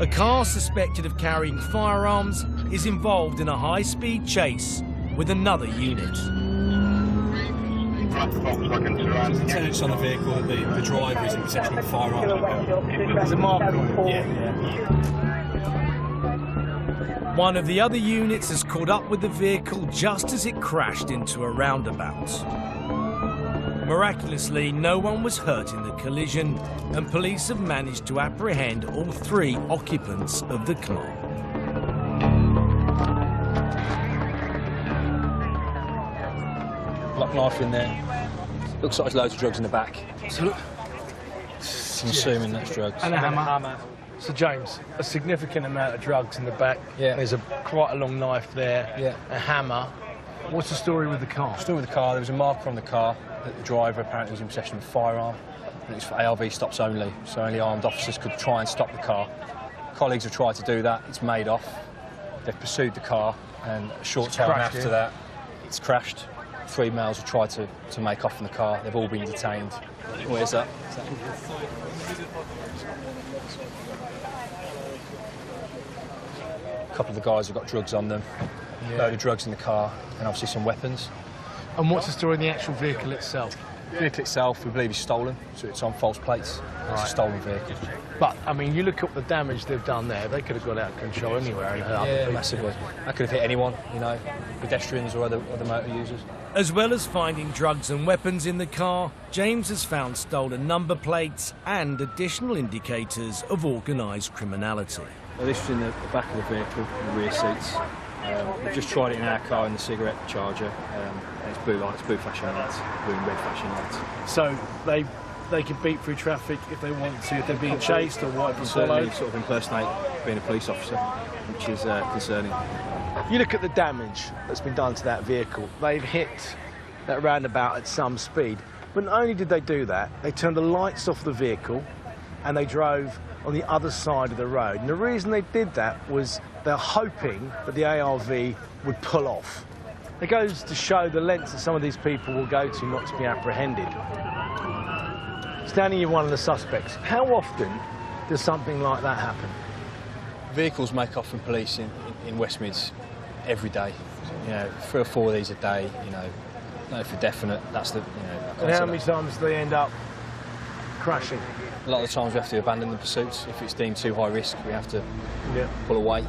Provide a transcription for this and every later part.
A car suspected of carrying firearms is involved in a high-speed chase with another unit. There's intelligence on the vehicle that the driver is in possession of a firearm. There's a marker on it. Yeah. One of the other units has caught up with the vehicle just as it crashed into a roundabout. Miraculously, no one was hurt in the collision, and police have managed to apprehend all 3 occupants of the car. Black knife in there. Looks like there's loads of drugs in the back. So look, I'm assuming that's drugs. And a hammer. So James, a significant amount of drugs in the back. Yeah. There's quite a long knife there. Yeah. A hammer. What's the story with the car? The story with the car, there was a marker on the car that the driver apparently was in possession of a firearm. And it's for ARV stops only, so only armed officers could try and stop the car. Colleagues have tried to do that, it's made off. They've pursued the car, and a short time after that, it's crashed. 3 males have tried to make off in the car. They've all been detained. Where's that? A couple of the guys have got drugs on them. A load of drugs in the car, and obviously some weapons. And what's the story in the actual vehicle itself? The vehicle itself, we believe, is stolen, so it's on false plates. It's a stolen vehicle. But, I mean, you look at the damage they've done there, they could have got out of control anywhere and hurt other people. Massively. That could have hit anyone, you know, pedestrians or other motor users. As well as finding drugs and weapons in the car, James has found stolen number plates and additional indicators of organised criminality. Well, this was in the back of the vehicle, in the rear seats. We've just tried it in our car in the cigarette charger. And it's blue lights, blue flashing lights, blue and red flashing lights. So they can beat through traffic if they want to, if they're being chased or what? Certainly sort of impersonate being a police officer, which is concerning. You look at the damage that's been done to that vehicle. They've hit that roundabout at some speed. But not only did they do that, they turned the lights off the vehicle and they drove on the other side of the road. And the reason they did that was they're hoping that the ARV would pull off. It goes to show the lengths that some of these people will go to not to be apprehended. Standing in one of the suspects, how often does something like that happen? Vehicles make off from police in West Mids every day. You know, 3 or 4 of these a day, you know, no for definite, that's the, you know... And how many times do they end up crashing? A lot of the times we have to abandon the pursuits. If it's deemed too high risk, we have to pull away.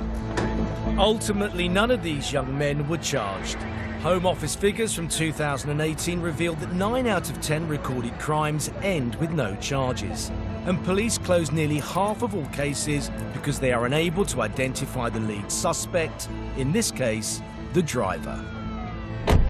Ultimately, none of these young men were charged. Home Office figures from 2018 revealed that 9 out of 10 recorded crimes end with no charges. And police close nearly half of all cases because they are unable to identify the lead suspect, in this case, the driver.